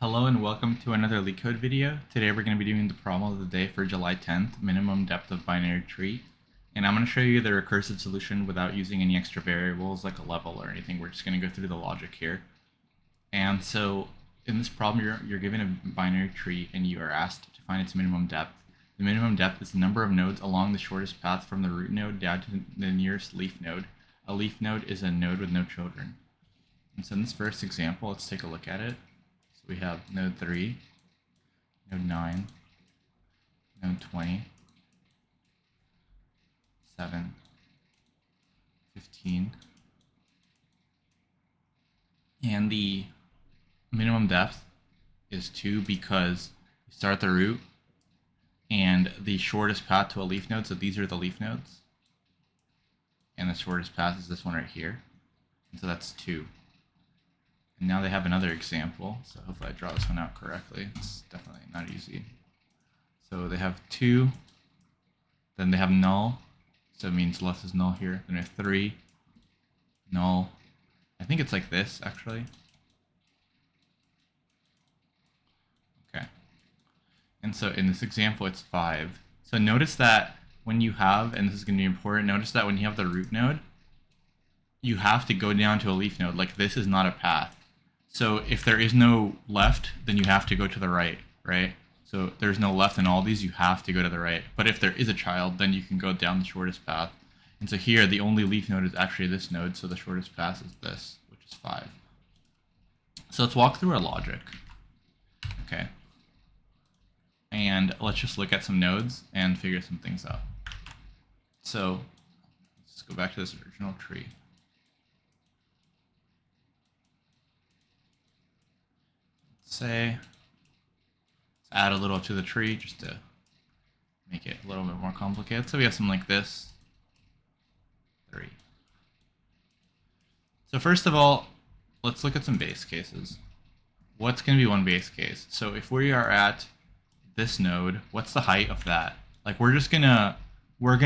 Hello and welcome to another LeetCode video. Today we're going to be doing the problem of the day for July 10th, minimum depth of binary tree. And I'm going to show you the recursive solution without using any extra variables like a level or anything. We're just going to go through the logic here. And so in this problem, you're given a binary tree and you are asked to find its minimum depth. The minimum depth is the number of nodes along the shortest path from the root node down to the nearest leaf node. A leaf node is a node with no children. And so in this first example, let's take a look at it. So we have node 3, node 9, node 20, 7, 15, and the minimum depth is 2 because we start the root and the shortest path to a leaf node, so these are the leaf nodes, and the shortest path is this one right here, and so that's 2. And now they have another example, so hopefully I draw this one out correctly. It's definitely not easy. So they have 2, then they have null, so it means less is null here. Then they have 3, null. I think it's like this, actually. Okay. And so in this example, it's 5. So notice that when you have, and this is going to be important, notice that when you have the root node, you have to go down to a leaf node. Like this is not a path. So if there is no left, then you have to go to the right, right? So if there's no left in all these, you have to go to the right. But if there is a child, then you can go down the shortest path. And so here, the only leaf node is actually this node, so the shortest path is this, which is 5. So let's walk through our logic. Okay. And let's just look at some nodes and figure some things out. So let's go back to this original tree. Say, let's add a little to the tree just to make it a little bit more complicated. So we have something like this, 3. So first of all, let's look at some base cases. What's going to be one base case? So if we are at this node, what's the height of that? Like we're gonna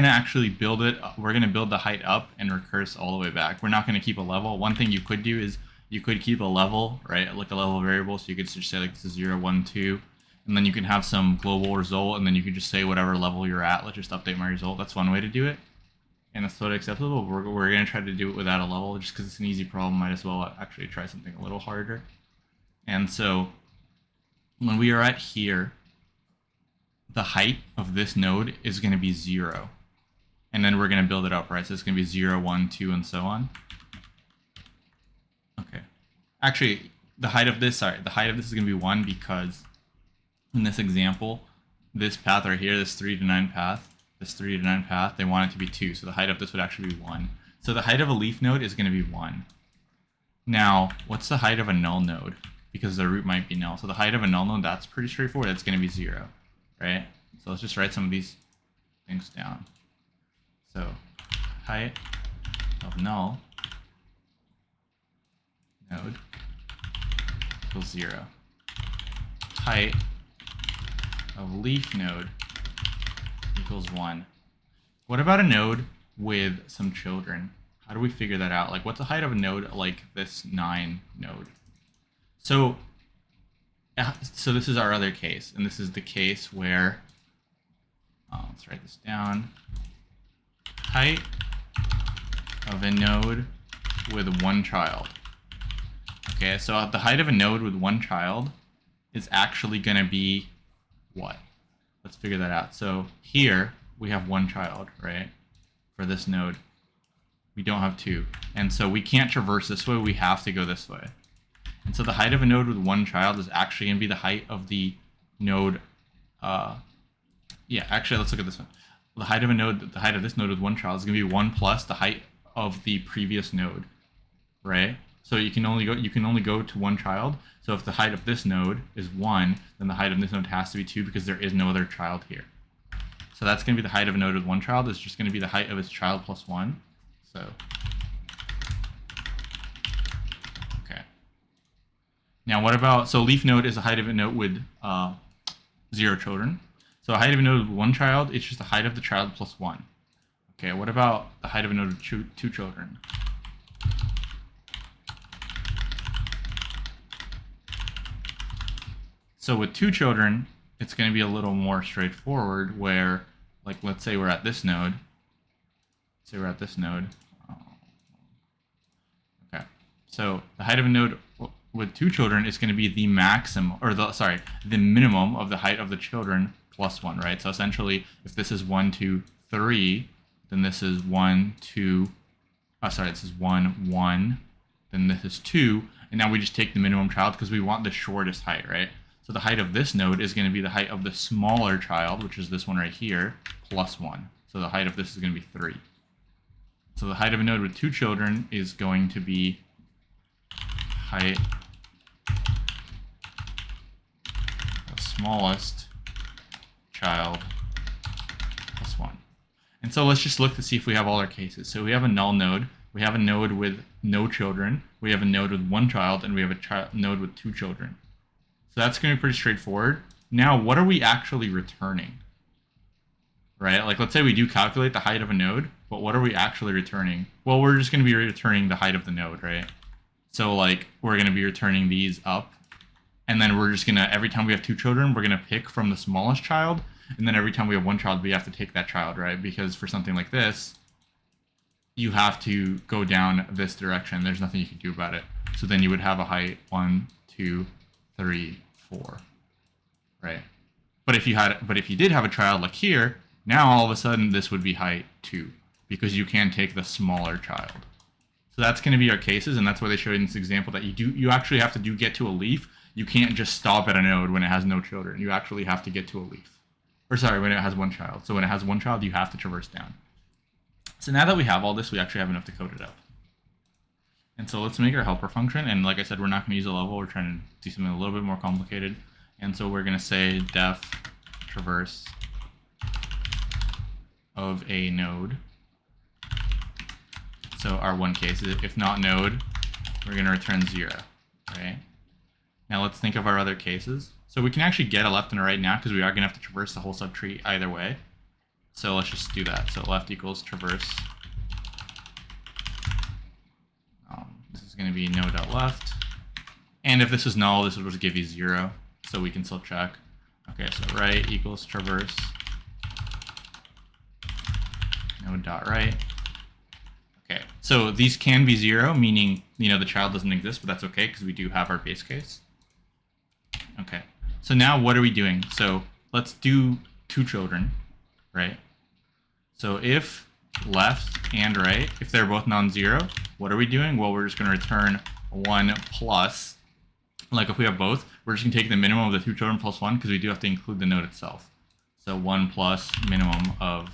actually build it. We're gonna build the height up and recurse all the way back. We're not gonna keep a level. One thing you could do is you could keep a level, right? Like a level variable. So you could just say like this is 0, 1, 2, and then you can have some global result, and then you could just say whatever level you're at. Let's just update my result. That's one way to do it, and it's totally acceptable. We're gonna try to do it without a level, just because it's an easy problem. Might as well actually try something a little harder. And so when we are at here, the height of this node is going to be 0, and then we're going to build it up, right? So it's going to be 0, 1, 2, and so on. Okay. Actually, the height of this is going to be 1 because in this example, this path right here, this 3 to 9 path, they want it to be 2. So the height of this would actually be 1. So the height of a leaf node is going to be 1. Now, what's the height of a null node? Because the root might be null. So the height of a null node, that's pretty straightforward. That's going to be 0, right? So let's just write some of these things down. So height of null node equals 0. Height of leaf node equals 1. What about a node with some children? How do we figure that out? Like, what's the height of a node like this 9 node? So this is our other case, and this is the case where, let's write this down, height of a node with 1 child. Okay, so the height of a node with 1 child is actually going to be what? Let's figure that out. So here we have 1 child, right? For this node. We don't have 2. And so we can't traverse this way, we have to go this way. And so the height of a node with 1 child is actually going to be the height of the node. Actually, let's look at this one. The height of a node, the height of this node with 1 child is going to be 1 plus the height of the previous node, right? So you can only go to 1 child. So if the height of this node is 1, then the height of this node has to be 2 because there is no other child here. So that's going to be the height of a node with 1 child. It's just going to be the height of its child plus 1. So okay. Now what about, so leaf node is the height of a node with 0 children. So a height of a node with 1 child, it's just the height of the child plus 1. Okay, what about the height of a node with 2 children? So with 2 children, it's going to be a little more straightforward where, like, let's say we're at this node. Say we're at this node. Okay. So the height of a node with 2 children is going to be the maximum, or the minimum of the height of the children plus 1, right? So essentially, if this is 1, 2, 3, then this is 1, 2, this is 1, 1, then this is 2, and now we just take the minimum child because we want the shortest height, right? So the height of this node is going to be the height of the smaller child, which is this one right here, plus 1. So the height of this is going to be 3. So the height of a node with 2 children is going to be height of smallest child plus 1. And so let's just look to see if we have all our cases. So we have a null node, we have a node with no children, we have a node with 1 child, and we have a node with 2 children. So that's going to be pretty straightforward. Now, what are we actually returning? Right? Like, let's say we do calculate the height of a node, but what are we actually returning? Well, we're just going to be returning the height of the node, right? So, like, we're going to be returning these up, and then we're just going to, every time we have 2 children, we're going to pick from the smallest child, and then every time we have 1 child, we have to take that child, right? Because for something like this, you have to go down this direction. There's nothing you can do about it. So then you would have a height 1, 2, 3, 4, right? But if you did have a child like here, now all of a sudden this would be height 2 because you can take the smaller child. So that's going to be our cases, and that's why they showed in this example that you actually have to get to a leaf. You can't just stop at a node when it has no children. You actually have to get to a leaf. Or sorry, when it has 1 child. So when it has 1 child, you have to traverse down. So now that we have all this, we actually have enough to code it up. And so let's make our helper function. And like I said, we're not going to use a level. We're trying to do something a little bit more complicated. And so we're going to say def traverse of a node. So our one case is if not node, we're going to return 0, right? Now let's think of our other cases. So we can actually get a left and a right now because we are going to have to traverse the whole subtree either way. So let's just do that. So left equals traverse. This is going to be node.left. And if this is null, this will just give you 0. So we can still check. Okay, so right equals traverse node.right. Okay, so these can be 0, meaning the child doesn't exist, but that's okay because we do have our base case. Okay, so now what are we doing? So let's do 2 children, right? So if left and right, if they're both non-zero, what are we doing? Well, we're just going to return 1 plus. Like if we have both, we're just going to take the minimum of the 2 children plus 1 because we do have to include the node itself. So 1 plus minimum of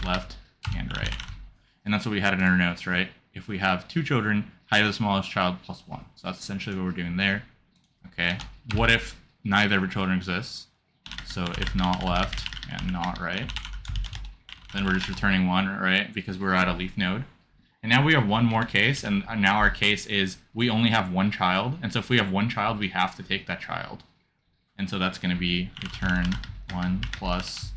left and right. And that's what we had in our notes, right? If we have 2 children, height of the smallest child plus 1. So that's essentially what we're doing there. Okay. What if neither of our children exists? So if not left and not right, then we're just returning 1, right? Because we're at a leaf node. And now we have one more case, and now our case is we only have 1 child. And so if we have 1 child, we have to take that child. And so that's going to be return 1 plus,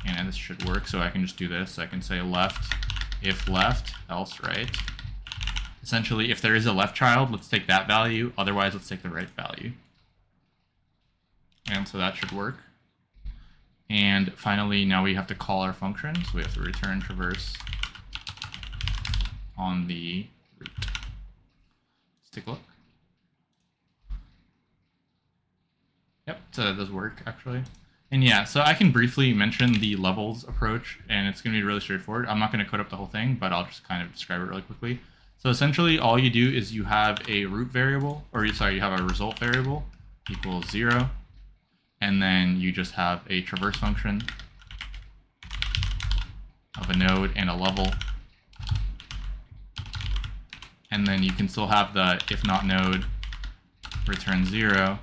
and this should work. So I can just do this. I can say left, if left, else right. Essentially, if there is a left child, let's take that value. Otherwise, let's take the right value. And so that should work. And finally, now we have to call our function. So we have to return traverse on the root. Let's take a look. Yep, so that does work, actually. And yeah, so I can briefly mention the levels approach, and it's going to be really straightforward. I'm not going to code up the whole thing, but I'll just kind of describe it really quickly. So essentially, all you do is you have a root variable, or sorry, you have a result variable equals 0. And then you just have a traverse function of a node and a level. And then you can still have the if not node return 0.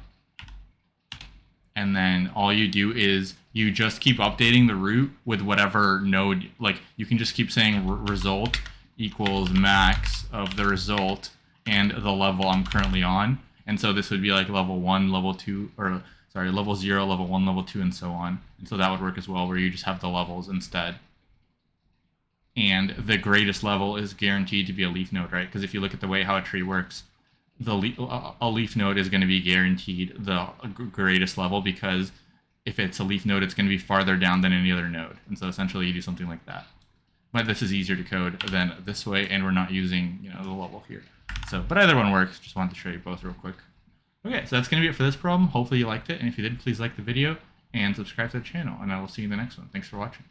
And then all you do is you just keep updating the root with whatever node, like you can just keep saying result equals max of the result and the level I'm currently on. And so this would be like level 1, level 2, or sorry, level 0, level 1, level 2, and so on. And so that would work as well, where you just have the levels instead. And the greatest level is guaranteed to be a leaf node, right? Because if you look at the way how a tree works, a leaf node is going to be guaranteed the greatest level, because if it's a leaf node, it's going to be farther down than any other node. And so essentially you do something like that. But this is easier to code than this way, and we're not using, you know, the level here. So, but either one works. Just wanted to show you both real quick. Okay, so that's going to be it for this problem. Hopefully you liked it, and if you did, please like the video and subscribe to the channel, and I will see you in the next one. Thanks for watching.